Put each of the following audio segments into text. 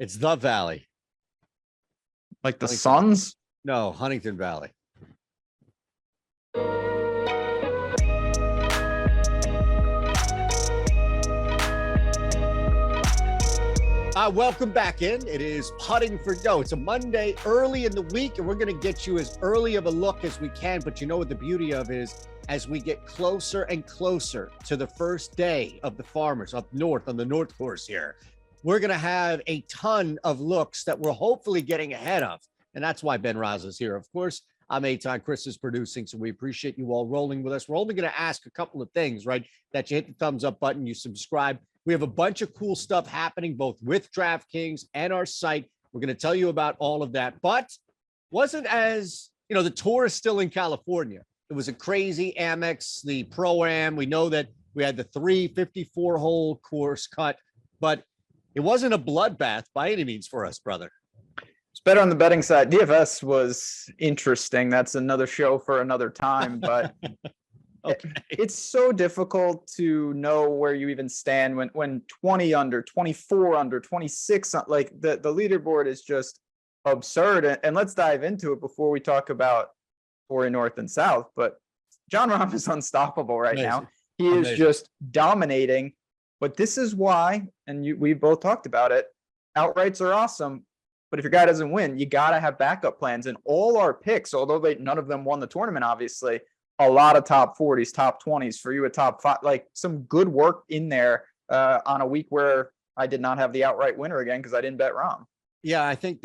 It's the Valley. Like the Huntington. Suns? No, Huntington Valley. Welcome back in. It is putting for go. It's a Monday early in the week, and we're going to get you as early of a look as we can. But you know what the beauty of is, as we get closer and closer to the first day of the Farmers up north on the North Course here, we're going to have a ton of looks that we're hopefully getting ahead of. And that's why Ben Rasa is here. Of course, I'm Eytan. Chris is producing, so we appreciate you all rolling with us. We're only going to ask a couple of things, right? That you hit the thumbs up button, you subscribe. We have a bunch of cool stuff happening both with DraftKings and our site. We're going to tell you about all of that, but wasn't as, the tour is still in California. It was a crazy Amex, the Pro-Am. We know that we had the 354-hole course cut, but it wasn't a bloodbath by any means for us, brother. It's better on the betting side. DFS was interesting. That's another show for another time, but okay. It's so difficult to know where you even stand when 20 under, 24 under, 26, like the leaderboard is just absurd. And let's dive into it before we talk about Torrey North and South. But Jon Rahm is unstoppable right now. He is just dominating. But this is why, and we both talked about it, outrights are awesome. But if your guy doesn't win, you got to have backup plans. And all our picks, although none of them won the tournament, obviously, a lot of top 40s, top 20s for you, a top 5, like some good work in there on a week where I did not have the outright winner again because I didn't bet Rahm. Yeah, I think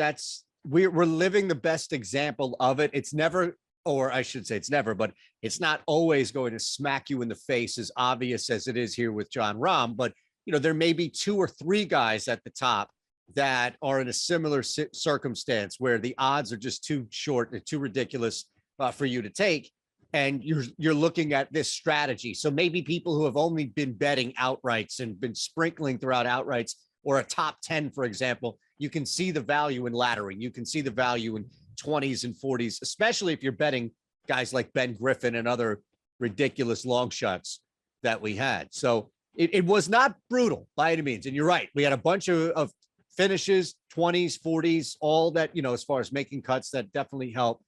we're living the best example of it. It's never, or I should say it's never, but it's not always going to smack you in the face as obvious as it is here with Jon Rahm. But, there may be 2 or 3 guys at the top that are in a similar circumstance where the odds are just too short and too ridiculous for you to take. And you're looking at this strategy. So maybe people who have only been betting outrights and been sprinkling throughout outrights or a top 10, for example, you can see the value in laddering. You can see the value in 20s and 40s, especially if you're betting guys like Ben Griffin and other ridiculous long shots that we had. So it was not brutal by any means. And you're right. We had a bunch of finishes, 20s, 40s, all that, as far as making cuts, that definitely helped.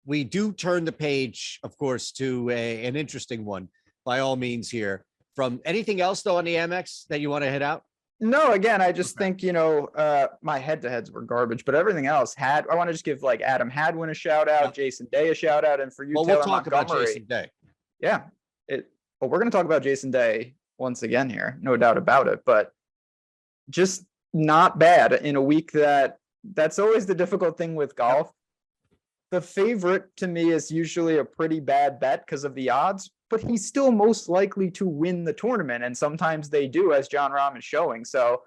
We do turn the page, of course, to an interesting one by all means here. From anything else, though, on the Amex that you want to hit out? No, again, I just think, my head-to-heads were garbage, but everything else I want to just give like Adam Hadwin a shout out, Jason Day a shout out, and for you, Taylor we'll talk Montgomery. about Jason Day. Yeah. We're going to talk about Jason Day once again here, no doubt about it, but just not bad in a week that's always the difficult thing with golf. The favorite to me is usually a pretty bad bet because of the odds, but he's still most likely to win the tournament. And sometimes they do, as Jon Rahm is showing. So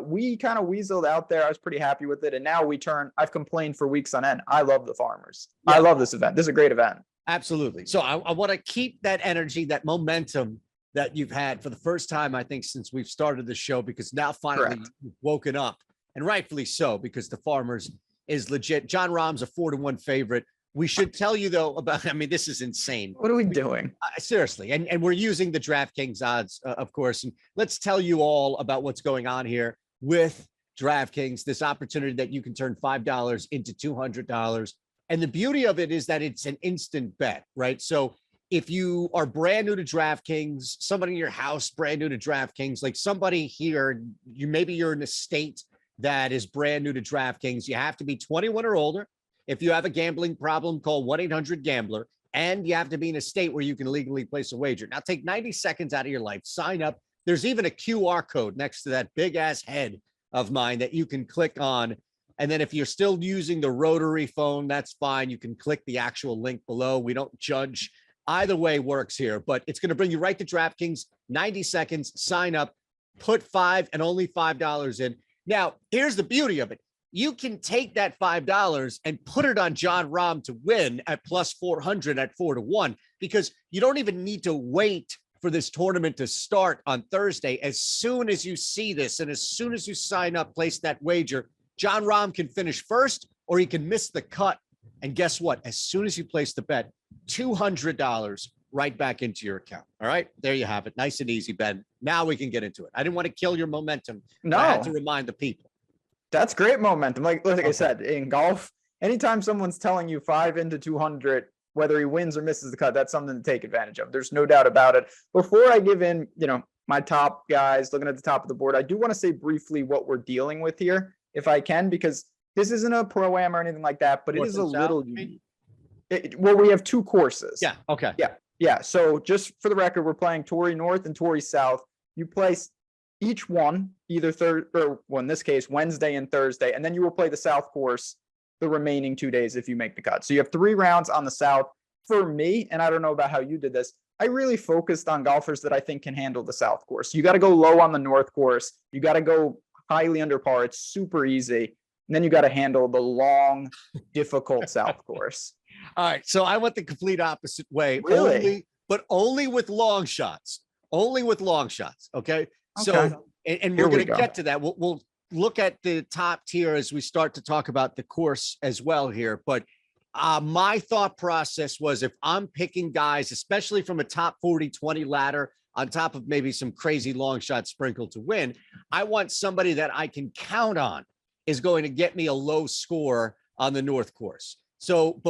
we kind of weaseled out there. I was pretty happy with it. And now I've complained for weeks on end. I love the Farmers. Yeah. I love this event. This is a great event. Absolutely. So I want to keep that energy, that momentum that you've had for the first time, I think, since we've started the show, because now finally you've woken up, and rightfully so, because the Farmers is legit. Jon Rahm's a 4-1 favorite. We should tell you, though, this is insane. What are we doing? Seriously. And we're using the DraftKings odds, of course. And let's tell you all about what's going on here with DraftKings, this opportunity that you can turn $5 into $200. And the beauty of it is that it's an instant bet, right? So if you are brand new to DraftKings, somebody in your house brand new to DraftKings, like somebody here, maybe you're in a state that is brand new to DraftKings, you have to be 21 or older. If you have a gambling problem, call 1-800-GAMBLER, and you have to be in a state where you can legally place a wager. Now, take 90 seconds out of your life, sign up. There's even a QR code next to that big-ass head of mine that you can click on. And then if you're still using the rotary phone, that's fine. You can click the actual link below. We don't judge. Either way works here, but it's going to bring you right to DraftKings. 90 seconds, sign up, put $5 and only $5 in. Now, here's the beauty of it. You can take that $5 and put it on Jon Rahm to win at plus 400 at 4-1, because you don't even need to wait for this tournament to start on Thursday. As soon as you see this and as soon as you sign up, place that wager, Jon Rahm can finish first or he can miss the cut. And guess what? As soon as you place the bet, $200 right back into your account. All right, there you have it. Nice and easy, Ben. Now we can get into it. I didn't want to kill your momentum. No, I had to remind the people. That's great momentum. Like I said, in golf, anytime someone's telling you 5 into 200, whether he wins or misses the cut, that's something to take advantage of. There's no doubt about it. Before I give in, my top guys, looking at the top of the board, I do want to say briefly what we're dealing with here, if I can, because this isn't a pro-am or anything like that, but it is a little unique. Well, we have 2 courses. Yeah. Okay. Yeah. So just for the record, we're playing Torrey North and Torrey South. You play each one, either in this case, Wednesday and Thursday, and then you will play the South course the remaining 2 days if you make the cut. So you have 3 rounds on the South. For me, and I don't know about how you did this, I really focused on golfers that I think can handle the South course. You got to go low on the North course. You got to go highly under par. It's super easy. And then you got to handle the long, difficult South course. All right. So I went the complete opposite way. Really? Only with long shots. Only with long shots. Okay. So, and we're going to get to that. We'll look at the top tier as we start to talk about the course as well here. But my thought process was, if I'm picking guys, especially from a top 40-20 ladder, on top of maybe some crazy long shot sprinkled to win, I want somebody that I can count on is going to get me a low score on the North course. So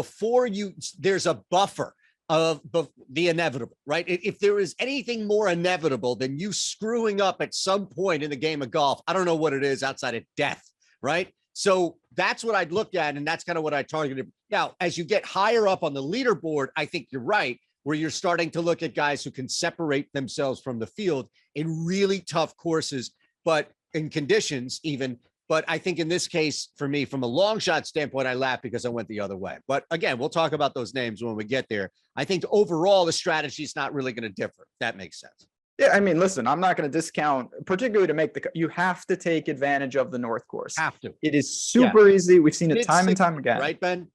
there's a buffer of the inevitable, right? If there is anything more inevitable than you screwing up at some point in the game of golf, I don't know what it is outside of death, right? So that's what I'd look at, and that's kind of what I targeted. Now, as you get higher up on the leaderboard, I think you're right, where you're starting to look at guys who can separate themselves from the field in really tough courses, but in conditions even. But I think in this case, for me, from a long shot standpoint, I laugh because I went the other way. But again, we'll talk about those names when we get there. I think overall, the strategy is not really going to differ. If that makes sense. Yeah, I mean, listen, I'm not going to discount, particularly to make you have to take advantage of the North course. Have to. It is super easy. We've seen it time and time again. Right, Ben?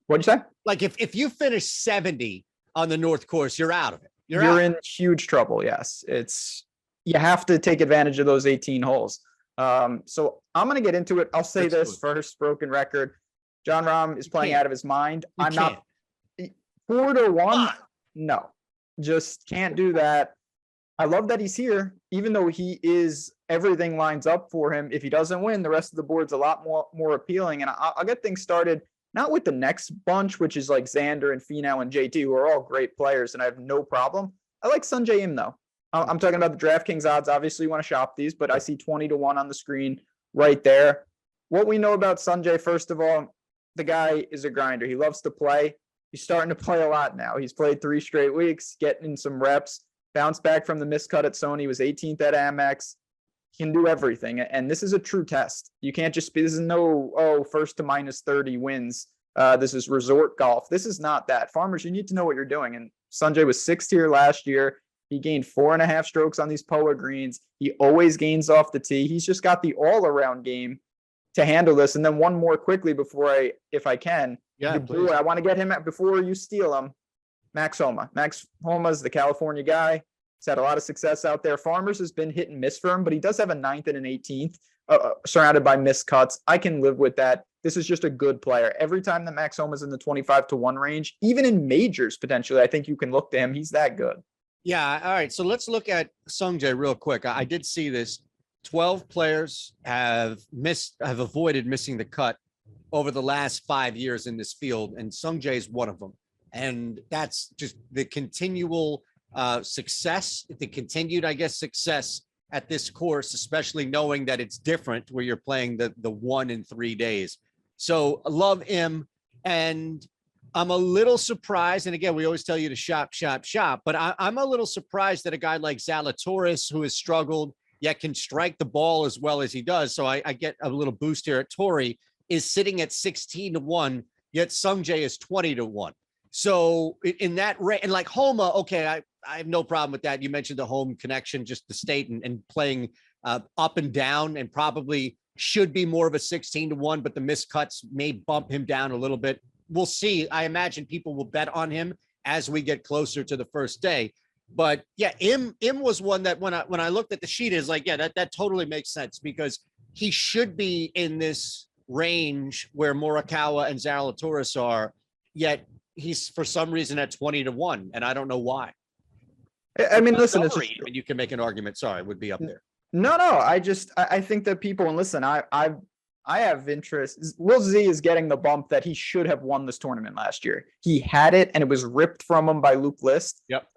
What'd you say? Like if you finish 70 on the North course, you're out of it. You're in huge trouble. Yes. You have to take advantage of those 18 holes. So I'm going to get into it. I'll say this first, broken record. Jon Rahm is playing out of his mind. I'm not 4-1. No, just can't do that. I love that he's here, even though everything lines up for him. If he doesn't win, the rest of the board's a lot more appealing. And I'll get things started, not with the next bunch, which is like Xander and Finau and JT, who are all great players, and I have no problem. I like Sungjae Im, though. I'm talking about the DraftKings odds. Obviously, you want to shop these, but I see 20-1 on the screen right there. What we know about Sungjae, first of all, the guy is a grinder. He loves to play. He's starting to play a lot now. He's played 3 straight weeks, getting some reps. Bounced back from the miscut at Sony, was 18th at Amex. He can do everything. And this is a true test. You can't just be, this is no, first to minus 30 wins. This is resort golf. This is not that. Farmers, you need to know what you're doing. And Sungjae was 6th here last year. He gained 4.5 strokes on these POA greens. He always gains off the tee. He's just got the all-around game to handle this. And then one more quickly before if I can. Yeah, I want to get him before you steal him. Max Homa. Max Homa's the California guy. He's had a lot of success out there. Farmers has been hit and miss for him, but he does have a 9th and an 18th surrounded by missed cuts. I can live with that. This is just a good player. Every time that Max Homa's in the 25-1 range, even in majors, potentially, I think you can look to him. He's that good. Yeah. All right. So let's look at Sungjae real quick. I did see this. 12 players have avoided missing the cut over the last 5 years in this field, and Sungjae is one of them. And that's just the continual success, the continued, success at this course, especially knowing that it's different where you're playing the 1 in 3 days. So I love him. And I'm a little surprised. And again, we always tell you to shop, but I'm a little surprised that a guy like Zalatoris, who has struggled, yet can strike the ball as well as he does. So I get a little boost here at Torrey, is sitting at 16-1, yet Sungjae is 20-1. So in that rate, and like Homa, okay, I have no problem with that. You mentioned the home connection, just the state and playing up and down, and probably should be more of a 16-1, but the missed cuts may bump him down a little bit. We'll see. I imagine people will bet on him as we get closer to the first day. But yeah, Im was one that when I looked at the sheet is like, yeah, that totally makes sense, because he should be in this range where Morikawa and Zalatoris are, yet he's for some reason at 20-1, and I don't know why. I mean, listen, it's just, you can make an argument. Sorry, it would be up there. No, I think that people, and listen, I've I have interest. Will Z is getting the bump that he should have won this tournament last year. He had it and it was ripped from him by Luke List. Yep.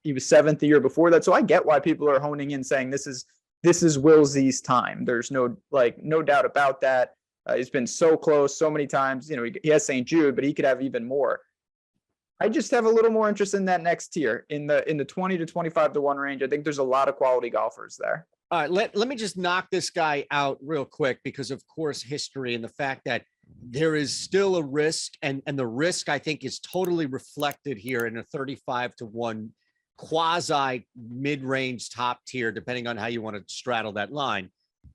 He was 7th the year before that. So I get why people are honing in saying this is Will Z's time. There's no doubt about that. He's been so close so many times. You know, he has St. Jude, but he could have even more. I just have a little more interest in that next tier in the 20 to 25 to 1 range. I think there's a lot of quality golfers there. All right, let me just knock this guy out real quick because, of course, history and the fact that there is still a risk, and the risk, I think, is totally reflected here in a 35 to 1 quasi mid-range top tier, depending on how you want to straddle that line.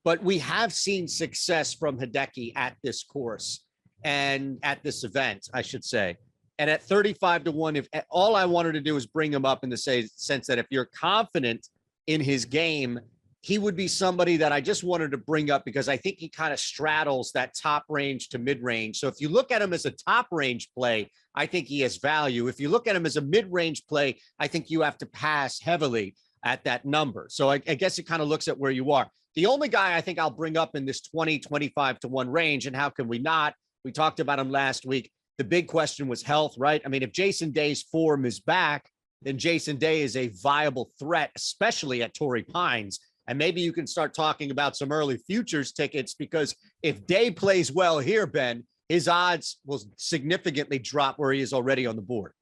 But we have seen success from Hideki at this course and at this event, I should say. And at 35 to 1, if all I wanted to do is bring him up in the sense that if you're confident in his game, he would be somebody that I just wanted to bring up because I think he kind of straddles that top range to mid range. So if you look at him as a top range play, I think he has value. If you look at him as a mid range play, I think you have to pass heavily at that number. So I guess it kind of looks at where you are. The only guy I think I'll bring up in this 20, 25 to 1 range, and how can we not? We talked about him last week. The big question was health, right? I mean, if Jason Day's form is back, then Jason Day is a viable threat, especially at Torrey Pines. And maybe you can start talking about some early futures tickets, because if Day plays well here, Ben, his odds will significantly drop where he is already on the board.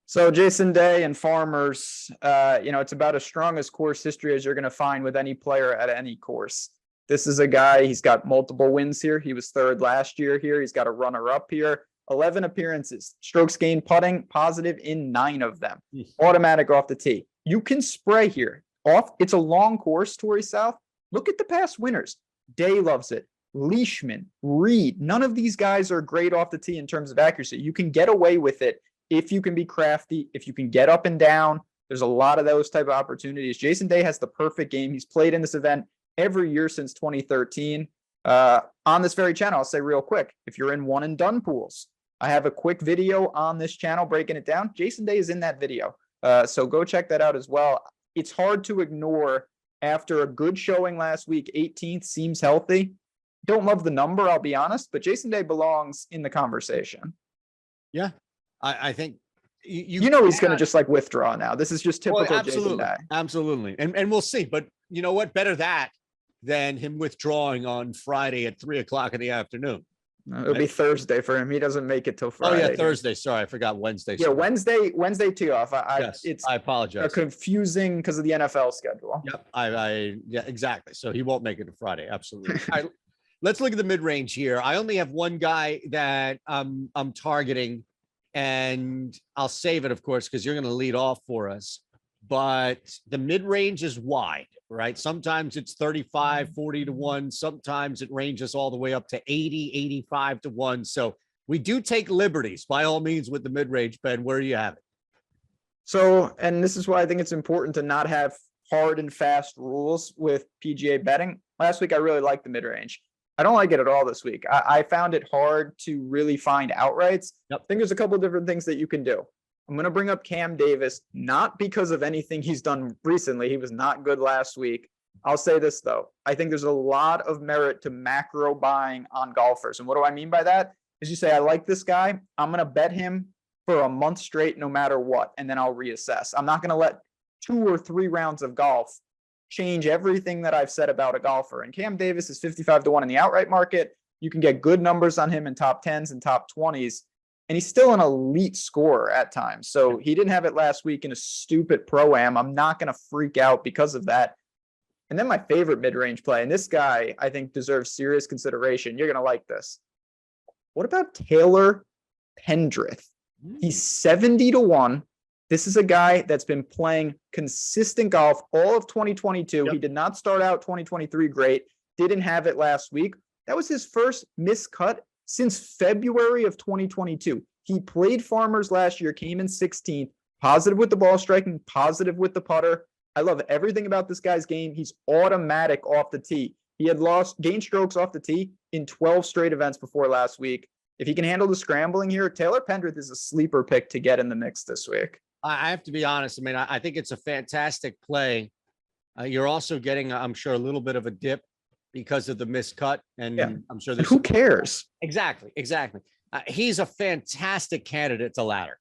So Jason Day and Farmers, it's about as strong as course history as you're going to find with any player at any course. This is a guy, he's got multiple wins here. He was 3rd last year here. He's got a runner-up here. 11 appearances, strokes gained putting, positive in 9 of them. Automatic off the tee. You can spray here. It's a long course, Torrey South. Look at the past winners. Day loves it. Leishman, Reed. None of these guys are great off the tee in terms of accuracy. You can get away with it if you can be crafty, if you can get up and down. There's a lot of those type of opportunities. Jason Day has the perfect game. He's played in this event every year since 2013. On this very channel, I'll say real quick, if you're in one and done pools, I have a quick video on this channel breaking it down. Jason Day is in that video. So go check that out as well. It's hard to ignore after a good showing last week. 18th seems healthy. Don't love the number, I'll be honest, but Jason Day belongs in the conversation. Yeah, I think he's going to just like withdraw now. This is just typical Jason Day. Absolutely. And we'll see. But you know what? Better that than him withdrawing on Friday at 3:00 in the afternoon. It'll be Thursday for him. He doesn't make it till Friday. Oh yeah, Thursday. Sorry, I forgot Wednesday. Yeah, Wednesday tee off. I apologize. Confusing because of the NFL schedule. Yep. Yeah, exactly. So he won't make it to Friday. Absolutely. All right, let's look at the mid range here. I only have one guy that I'm targeting, and I'll save it, of course, because you're going to lead off for us. But the mid range is wide, right? Sometimes it's 35, 40 to 1. Sometimes it ranges all the way up to 80, 85 to 1. So we do take liberties by all means with the mid range, Ben. Where do you have it? So, and this is why I think it's important to not have hard and fast rules with PGA betting. Last week, I really liked the mid range. I don't like it at all this week. I found it hard to really find outrights. Yep. I think there's a couple of different things that you can do. I'm going to bring up Cam Davis, not because of anything he's done recently. He was not good last week. I'll say this, though. I think there's a lot of merit to macro buying on golfers. And what do I mean by that? Is you say, I like this guy. I'm going to bet him for a month straight, no matter what, and then I'll reassess. I'm not going to let 2 or 3 rounds of golf change everything that I've said about a golfer. And Cam Davis is 55 to 1 in the outright market. You can get good numbers on him in top 10s and top 20s. And he's still an elite scorer at times. So he didn't have it last week in a stupid pro-am. I'm not going to freak out because of that. And then my favorite mid-range play, and this guy I think deserves serious consideration. You're going to like this. What about Taylor Pendrith? He's 70 to 1. This is a guy that's been playing consistent golf all of 2022. Yep. He did not start out 2023 great. Didn't have it last week. That was his first miscut since February of 2022. He played Farmers last year, came in 16th, positive with the ball striking, positive with the putter. I love everything about this guy's game. He's automatic off the tee. He had gained strokes off the tee in 12 straight events before last week. If he can handle the scrambling here, Taylor Pendrith is a sleeper pick to get in the mix this week. I have to be honest. I mean, I think it's a fantastic play. You're also getting, I'm sure, a little bit of a dip because of the miscut. And Yeah. I'm sure And there's who cares? exactly. He's a fantastic candidate to ladder.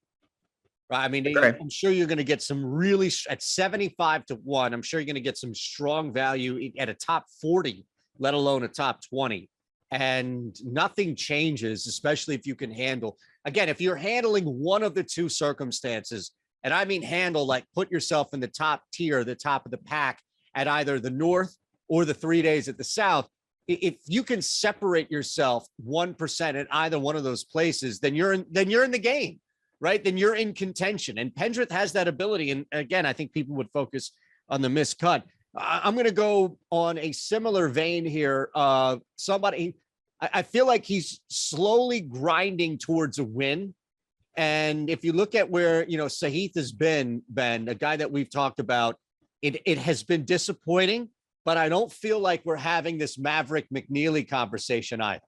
Right. I mean, Agree. I'm sure you're going to get some really at 75-1. I'm sure you're going to get some strong value at a top 40, let alone a top 20. And nothing changes, especially if you can handle, again, if you're handling one of the two circumstances, and I mean handle, like put yourself in the top tier, the top of the pack at either the North or the 3 days at the South. If you can separate yourself 1% at either one of those places, then you're in the game. Right, then you're in contention. And Pendrith has that ability. And again, I think people would focus on the miscut. I'm going to go on a similar vein here. Somebody, I feel like he's slowly grinding towards a win. And if you look at where, Sahith has been, Ben, a guy that we've talked about, it has been disappointing. But I don't feel like we're having this Maverick McNeely conversation either,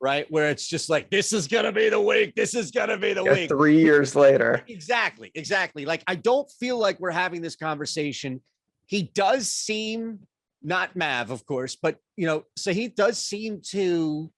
right? Where it's just like, this is going to be the week. This is going to be the week. 3 years later. Exactly. Like, I don't feel like we're having this conversation. He does seem, not Mav, of course, but, so he does seem to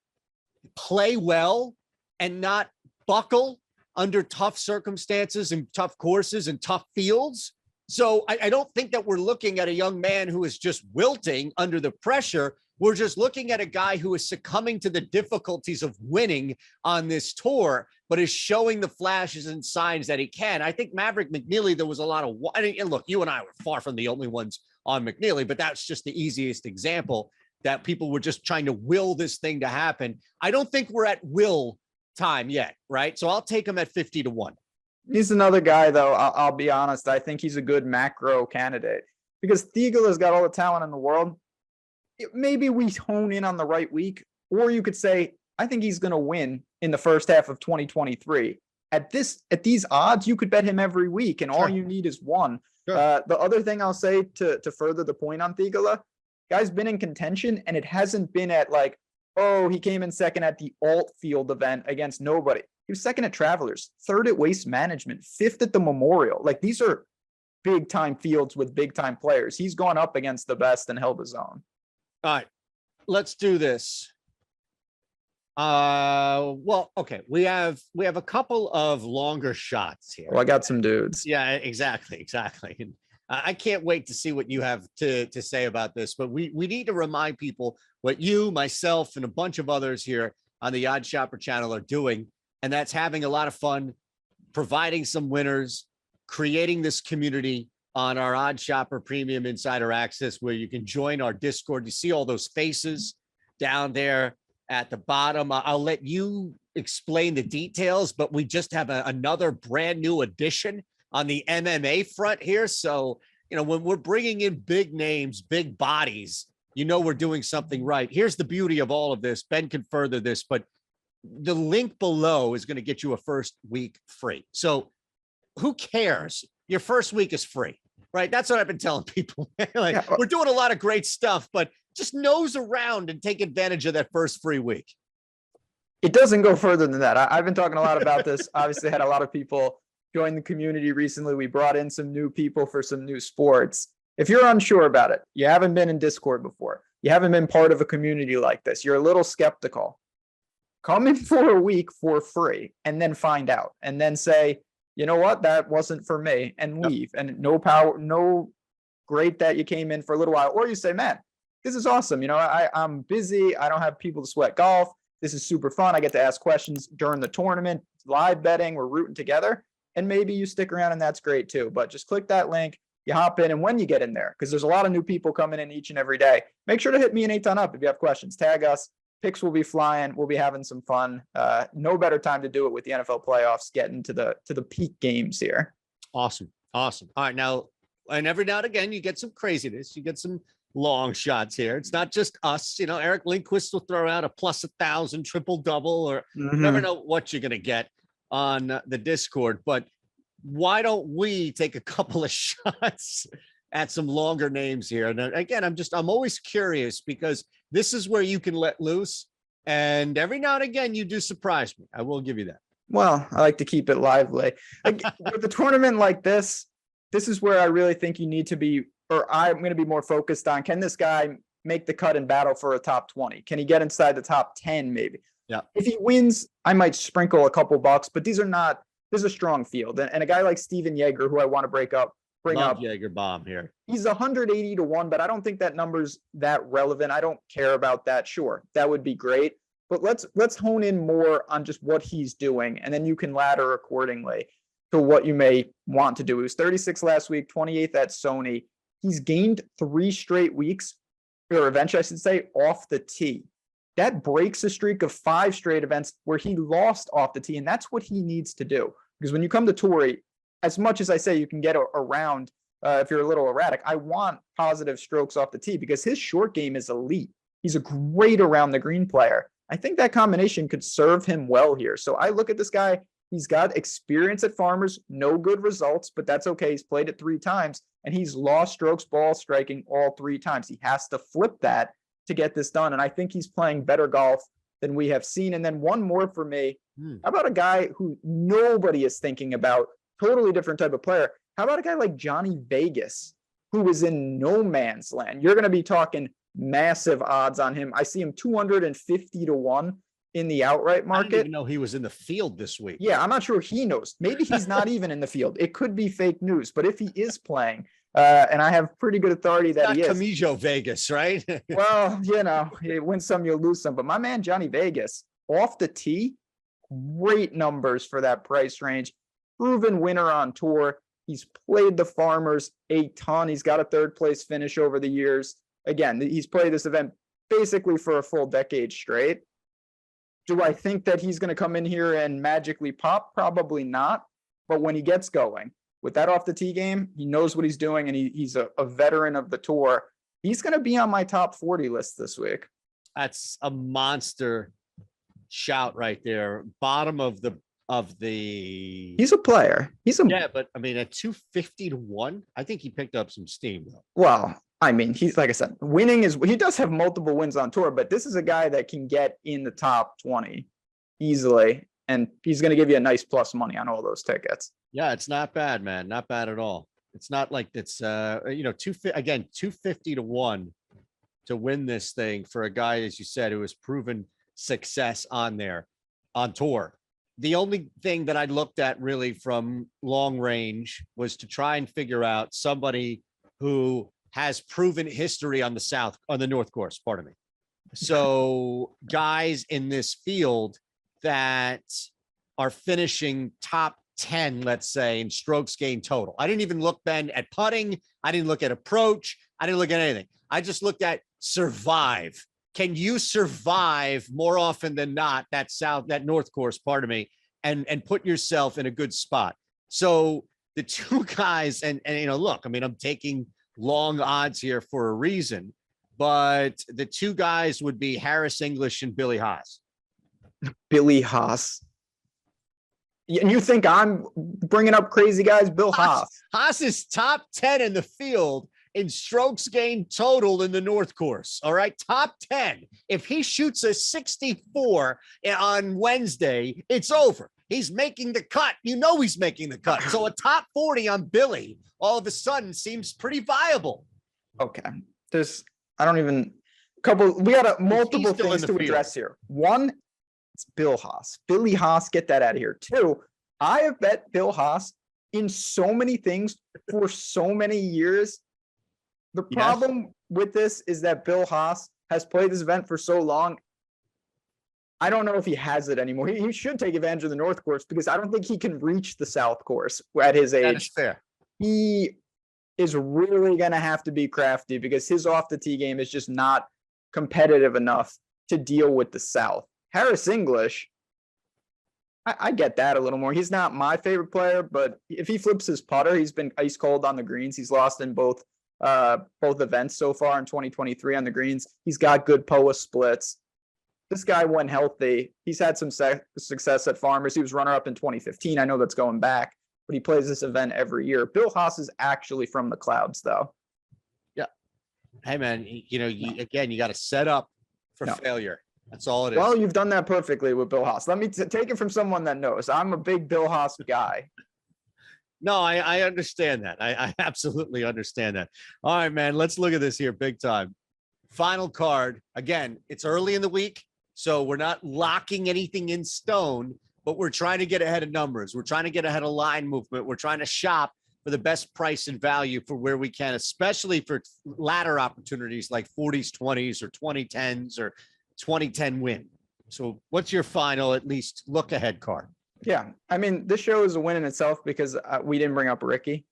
play well and not buckle under tough circumstances and tough courses and tough fields. So I don't think that we're looking at a young man who is just wilting under the pressure. We're just looking at a guy who is succumbing to the difficulties of winning on this tour, but is showing the flashes and signs that he can. I think Maverick McNeely, there was a lot of, and look, you and I were far from the only ones on McNeely, but that's just the easiest example that people were just trying to will this thing to happen. I don't think we're at will time yet, right? So I'll take him at 50-1. He's another guy, though. I'll be honest. I think he's a good macro candidate because Theegela's got all the talent in the world. Maybe we hone in on the right week, or you could say, I think he's going to win in the first half of 2023. At these odds, you could bet him every week, and all you need is one. Sure. The other thing I'll say to further the point on Theegela, guy's been in contention, and it hasn't been at like, oh, he came in second at the alt field event against nobody. He was second at Travelers, third at Waste Management, fifth at the Memorial. Like, these are big time fields with big time players. He's gone up against the best and held his own. All right, let's do this. Well, okay. We have a couple of longer shots here. Well, I got some dudes. Yeah, exactly. And I can't wait to see what you have to say about this, but we need to remind people what you, myself, and a bunch of others here on the Odd Shopper channel are doing. And that's having a lot of fun, providing some winners, creating this community on our Odd Shopper Premium Insider Access, where you can join our Discord. You see all those faces down there at the bottom. I'll let you explain the details, but we just have another brand new addition on the MMA front here. So, when we're bringing in big names, big bodies, we're doing something right. Here's the beauty of all of this. Ben can further this, but the link below is going to get you a first week free. So who cares? Your first week is free, right? That's what I've been telling people. We're doing a lot of great stuff, but just nose around and take advantage of that first free week. It doesn't go further than that. I've been talking a lot about this. Obviously had a lot of people join the community recently. We brought in some new people for some new sports. If you're unsure about it, you haven't been in Discord before, you haven't been part of a community like this, you're a little skeptical, come in for a week for free and then find out and then say, you know what, that wasn't for me, and leave. And no great that you came in for a little while. Or you say, man, this is awesome. I'm busy. I don't have people to sweat golf. This is super fun. I get to ask questions during the tournament, live betting, we're rooting together. And maybe you stick around and that's great too. But just click that link, you hop in, and when you get in there, because there's a lot of new people coming in each and every day, make sure to hit me and Eytan up if you have questions. Tag us. Picks will be flying. We'll be having some fun. No better time to do it with the NFL playoffs getting to the peak games here. Awesome. All right, now, and every now and again, you get some craziness. You get some long shots here. It's not just us. Eric Lindquist will throw out a plus 1,000 triple double, or you never know what you're going to get on the Discord. But why don't we take a couple of shots at some longer names here? And again, I'm always curious because this is where you can let loose. And every now and again, you do surprise me. I will give you that. Well, I like to keep it lively. With a tournament like this is where I really think you need to be, or I'm going to be more focused on, can this guy make the cut and battle for a top 20? Can he get inside the top 10 maybe? Yeah. If he wins, I might sprinkle a couple bucks, but this is a strong field. And a guy like Steven Yeager, who I want to bring Love up. Yeager bomb here. He's 180 to 1, but I don't think that number's that relevant. I don't care about that. Sure, that would be great. But let's hone in more on just what he's doing, and then you can ladder accordingly to what you may want to do. He was 36 last week, 28th at Sony. He's gained 3 straight weeks, or events, I should say, off the tee. That breaks a streak of 5 straight events where he lost off the tee, and that's what he needs to do. Because when you come to Torrey, as much as I say you can get around if you're a little erratic, I want positive strokes off the tee because his short game is elite. He's a great around the green player. I think that combination could serve him well here. So I look at this guy. He's got experience at Farmers, no good results, but that's okay. He's played it 3 times, and he's lost strokes ball striking all 3 times. He has to flip that to get this done, and I think he's playing better golf than we have seen. And then one more for me. How about a guy who nobody is thinking about, totally different type of player? How about a guy like Johnny Vegas, who is in no man's land? You're going to be talking massive odds on him. I see him 250 to 1 in the outright market. I didn't even know he was in the field this week. Yeah, I'm not sure he knows. Maybe he's not even in the field. It could be fake news, but if he is playing, and I have pretty good authority that he is. Camijo Vegas, right? Well, you win some, you'll lose some. But my man Johnny Vegas, off the tee, great numbers for that price range. Proven winner on tour. He's played the Farmers a ton. He's got a 3rd place finish over the years. Again, he's played this event basically for a full decade straight. Do I think that he's going to come in here and magically pop? Probably not. But when he gets going with that off the tee game, he knows what he's doing, and he's a veteran of the tour. He's going to be on my top 40 list this week. That's a monster shout right there. Bottom of the. He's a player. Yeah, but I mean, at 250 to 1, I think he picked up some steam though. Well, I mean, he's, like I said, he does have multiple wins on tour, but this is a guy that can get in the top 20 easily, and he's going to give you a nice plus money on all those tickets. Yeah, it's not bad, man. Not bad at all. It's not like it's 250 to 1 to win this thing for a guy, as you said, who has proven success on tour. The only thing that I looked at really from long range was to try and figure out somebody who has proven history on the North Course, pardon me. So guys in this field that are finishing top 10, let's say, in strokes gained total. I didn't even look, Ben, at putting. I didn't look at approach. I didn't look at anything. I just looked at survive. Can you survive more often than not that North Course, pardon me, and put yourself in a good spot? So the 2 guys, and look, I mean, I'm taking long odds here for a reason, but the 2 guys would be Harris English and Billy Haas. Billy Haas. And you think I'm bringing up crazy guys? Bill Haas. Haas is top 10 in the field in strokes gained total in the North Course. All right. Top 10. If he shoots a 64 on Wednesday, it's over. He's making the cut. He's making the cut. So a top 40 on Billy all of a sudden seems pretty viable. Okay. We got multiple things to address here. 1, it's Bill Haas. Billy Haas, get that out of here. 2, I have bet Bill Haas in so many things for so many years. The problem with this is that Bill Haas has played this event for so long. I don't know if he has it anymore. He should take advantage of the North Course because I don't think he can reach the South Course at his age. That is fair. He is really going to have to be crafty because his off the tee game is just not competitive enough to deal with the South. Harris English, I get that a little more. He's not my favorite player, but if he flips his putter, he's been ice cold on the greens. He's lost in both events so far in 2023 on the greens. He's got good POA splits. This guy went healthy. He's had some success at Farmers. He was runner-up in 2015. I know that's going back, but he plays this event every year. Bill Haas is actually from the clouds, though. Yeah. Hey, man, you got to set up for failure. That's all it is. Well, you've done that perfectly with Bill Haas. Let me take it from someone that knows. I'm a big Bill Haas guy. No, I understand that. I absolutely understand that. All right, man, let's look at this here big time. final card. Again, it's early in the week, so we're not locking anything in stone, but we're trying to get ahead of numbers. We're trying to get ahead of line movement. We're trying to shop for the best price and value for where we can, especially for ladder opportunities like 40s, 20s, or 2010s or 2010 win. So what's your final, at least look ahead card? Yeah. I mean, this show is a win in itself because we didn't bring up Ricky,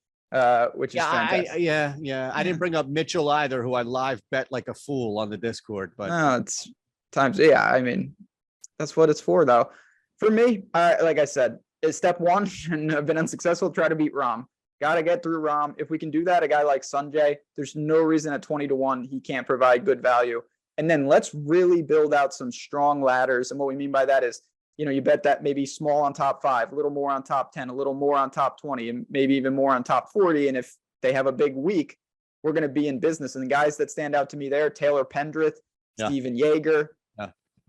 which is fantastic. I didn't bring up Mitchell either, who I live bet like a fool on the Discord, but no, it's times. Yeah. I mean, that's what it's for though. For me, like I said, is step one, and I've been unsuccessful, try to beat Rahm. Got to get through Rahm. If we can do that, a guy like Sanjay, there's no reason at 20-1 he can't provide good value. And then let's really build out some strong ladders. And what we mean by that is, you bet that maybe small on top 5, a little more on top 10, a little more on top 20, and maybe even more on top 40. And if they have a big week, we're going to be in business. And the guys that stand out to me there, Taylor Pendrith, Steven Yeager,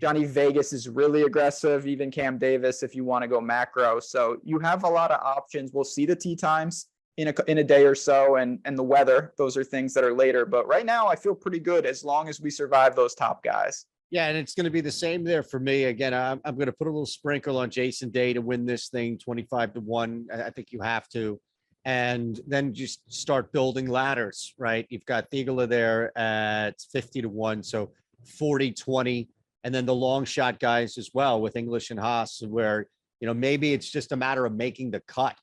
Johnny Vegas is really aggressive, even Cam Davis, if you want to go macro. So you have a lot of options. We'll see the tee times in a day or so, and the weather. Those are things that are later. But right now, I feel pretty good as long as we survive those top guys. Yeah, and it's going to be the same there for me. Again, I'm going to put a little sprinkle on Jason Day to win this thing 25-1. I think you have to. And then just start building ladders, right? You've got Thiegele there at 50-1, so 40-20. And then the long shot guys as well with English and Haas, where, maybe it's just a matter of making the cut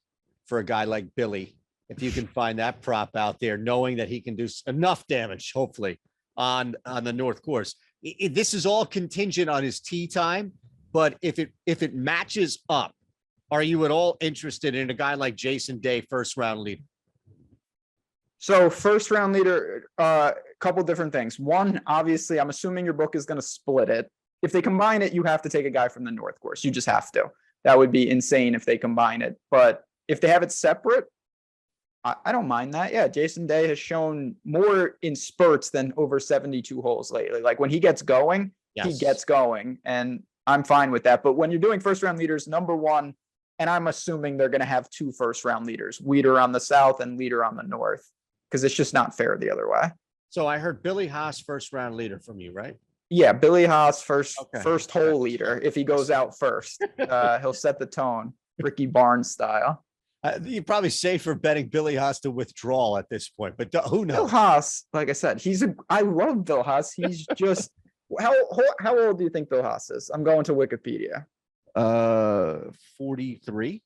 for a guy like Billy. If you can find that prop out there, knowing that he can do enough damage, hopefully, on the North Course. This is all contingent on his tee time, but if it matches up, are you at all interested in a guy like Jason Day, first round leader? So first round leader, a couple different things. One, obviously, I'm assuming your book is going to split it. If they combine it, you have to take a guy from the North Course. You just have to. That would be insane if they combine it. But if they have it separate, I don't mind that. Yeah, Jason Day has shown more in spurts than over 72 holes lately. Like when he gets going, he gets going, and I'm fine with that. But when you're doing first round leaders, number one, and I'm assuming they're going to have 2 first round leaders, leader on the South and leader on the North, because it's just not fair the other way. So I heard Billy Haas first round leader from you, right? Yeah, Billy Haas first hole leader. If he goes out first, he'll set the tone, Ricky Barnes style. You're probably safer betting Billy Haas to withdrawal at this point, but who knows? Bill Haas, like I said, I love Bill Haas. He's just how old do you think Bill Haas is? I'm going to Wikipedia. 43.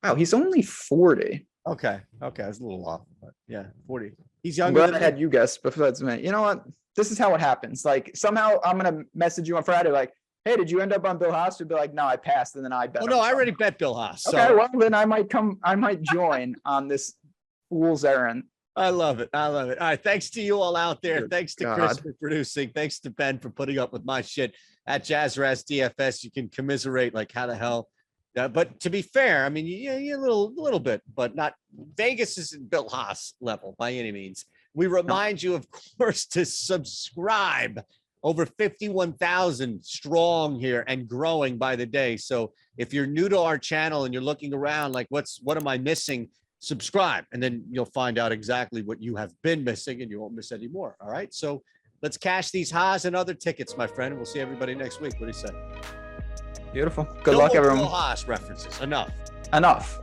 Wow, he's only 40. Okay, I was a little off, but yeah, 40. He's I'm younger glad than I had you guess besides me. You know what? This is how it happens. Like somehow I'm gonna message you on Friday, like, hey, did you end up on Bill Haas? You'd be like, no, I passed, and then I bet. Oh no, I already bet Bill Haas. So. Okay, well then I might join on this fool's errand. I love it. All right, thanks to you all out there. Thanks to Chris for producing. Thanks to Ben for putting up with my shit at JazzRaz DFS. You can commiserate like how the hell. But to be fair, I mean, yeah, a little bit, but not. Vegas isn't Bill Haas level by any means. We remind you, of course, to subscribe. Over 51,000 strong here and growing by the day. So if you're new to our channel and you're looking around like, what am I missing? Subscribe, and then you'll find out exactly what you have been missing, and you won't miss any more. All right. So let's cash these Haas and other tickets, my friend. We'll see everybody next week. What do you say? Beautiful. Good luck, everyone. Haas references. Enough.